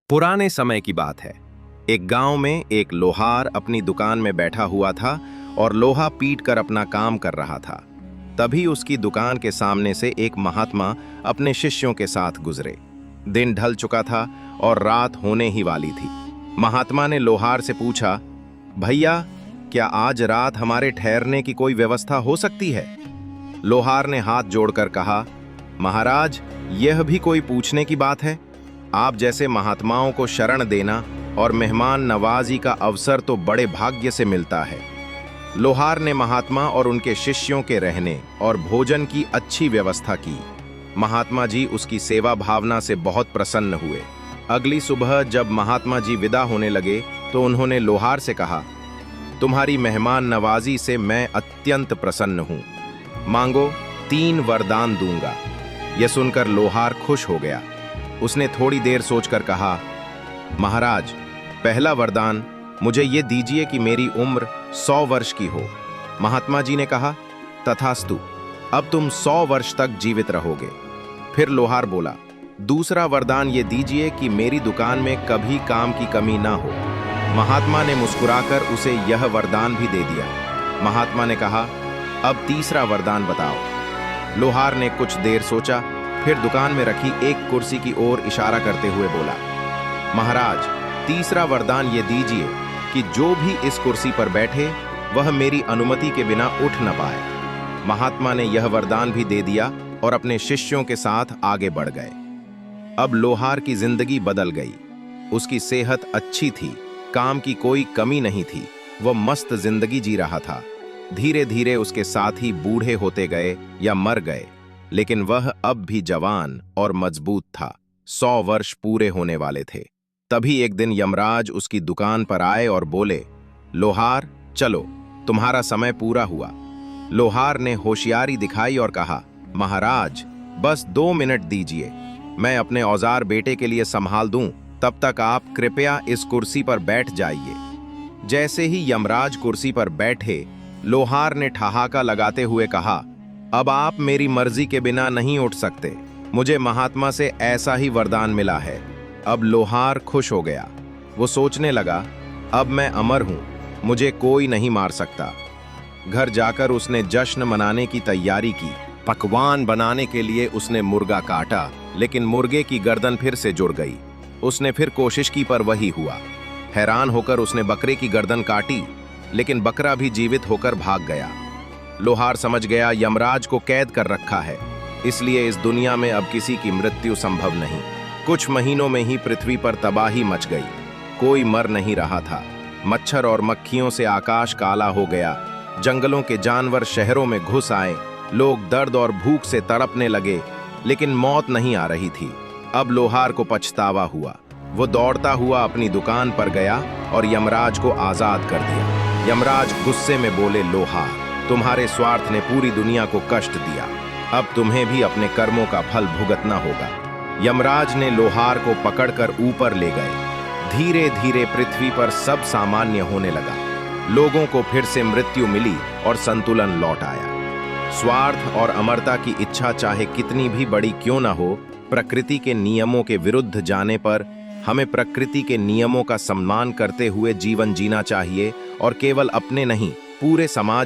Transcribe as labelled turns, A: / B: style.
A: पुराने समय की बात है। एक गांव में एक लोहार अपनी दुकान में बैठा हुआ था और लोहा पीट कर अपना काम कर रहा था। तभी उसकी दुकान के सामने से एक महात्मा अपने शिष्यों के साथ गुजरे। दिन ढल चुका था और रात होने ही वाली थी। महात्मा ने लोहार से पूछा, भैया, क्या आज रात हमारे ठहरने की कोई व्यवस्था हो सकती है? लोहार ने हाथ जोड़कर कहा, महाराज, यह भी कोई पूछने की बात है? आप जैसे महात्माओं को शरण देना और मेहमान नवाजी का अवसर तो बड़े भाग्य से मिलता है। लोहार ने महात्मा और उनके शिष्यों के रहने और भोजन की अच्छी व्यवस्था की। महात्मा जी उसकी सेवा भावना से बहुत प्रसन्न हुए। अगली सुबह जब महात्मा जी विदा होने लगे तो उन्होंने लोहार से कहा, तुम्हारी मेहमान नवाजी से मैं अत्यंत प्रसन्न हूँ। मांगो, 3 वरदान दूंगा। यह सुनकर लोहार खुश हो गया। उसने थोड़ी देर सोचकर कहा, महाराज, पहला वरदान मुझे ये दीजिए कि मेरी उम्र 100 वर्ष की हो। महात्मा जी ने कहा, तथास्तु, अब तुम 100 वर्ष तक जीवित रहोगे। फिर लोहार बोला, दूसरा वरदान ये दीजिए कि मेरी दुकान में कभी काम की कमी ना हो। महात्मा ने मुस्कुराकर उसे यह वरदान भी दे दिया। महात्मा ने कहा, अब तीसरा वरदान बताओ। लोहार ने कुछ देर सोचा, फिर दुकान में रखी एक कुर्सी की ओर इशारा करते हुए बोला, महाराज, तीसरा वरदान ये दीजिए कि जो भी इस कुर्सी पर बैठे वह मेरी अनुमति के बिना उठ न पाए। महात्मा ने यह वरदान भी दे दिया और अपने शिष्यों के साथ आगे बढ़ गए। अब लोहार की जिंदगी बदल गई। उसकी सेहत अच्छी थी, काम की कोई कमी नहीं थी। वह मस्त जिंदगी जी रहा था। धीरे धीरे उसके साथी बूढ़े होते गए या मर गए, लेकिन वह अब भी जवान और मजबूत था। 100 वर्ष पूरे होने वाले थे। तभी एक दिन यमराज उसकी दुकान पर आए और बोले, लोहार, चलो, तुम्हारा समय पूरा हुआ। लोहार ने होशियारी दिखाई और कहा, महाराज, बस 2 मिनट दीजिए, मैं अपने औजार बेटे के लिए संभाल दूं, तब तक आप कृपया इस कुर्सी पर बैठ जाइए। जैसे ही यमराज कुर्सी पर बैठे, लोहार ने ठहाका लगाते हुए कहा, अब आप मेरी मर्जी के बिना नहीं उठ सकते। मुझे महात्मा से ऐसा ही वरदान मिला है। अब लोहार खुश हो गया। वो सोचने लगा, अब मैं अमर हूं, मुझे कोई नहीं मार सकता। घर जाकर उसने जश्न मनाने की तैयारी की। पकवान बनाने के लिए उसने मुर्गा काटा, लेकिन मुर्गे की गर्दन फिर से जुड़ गई। उसने फिर कोशिश की पर वही हुआ। हैरान होकर उसने बकरे की गर्दन काटी, लेकिन बकरा भी जीवित होकर भाग गया। लोहार समझ गया, यमराज को कैद कर रखा है, इसलिए इस दुनिया में अब किसी की मृत्यु संभव नहीं। कुछ महीनों में ही पृथ्वी पर तबाही मच गई। कोई मर नहीं रहा था। मच्छर और मक्खियों से आकाश काला हो गया। जंगलों के जानवर शहरों में घुस आए। लोग दर्द और भूख से तड़पने लगे, लेकिन मौत नहीं आ रही थी। अब लोहार को पछतावा हुआ। वो दौड़ता हुआ अपनी दुकान पर गया और यमराज को आजाद कर दिया। यमराज गुस्से में बोले, लोहार, तुम्हारे स्वार्थ ने पूरी दुनिया को कष्ट दिया। अब तुम्हें भी अपने कर्मों का फल भुगतना होगा। यमराज ने लोहार को पकड़कर ऊपर ले गए। धीरे धीरे पृथ्वी पर सब सामान्य होने लगा। लोगों को फिर से मृत्यु मिली और संतुलन लौट आया। स्वार्थ और अमरता की इच्छा चाहे कितनी भी बड़ी क्यों न हो, प्रकृति के नियमों के विरुद्ध जाने पर हमें प्रकृति के नियमों का सम्मान करते हुए जीवन जीना चाहिए और केवल अपने नहीं, पूरे समाज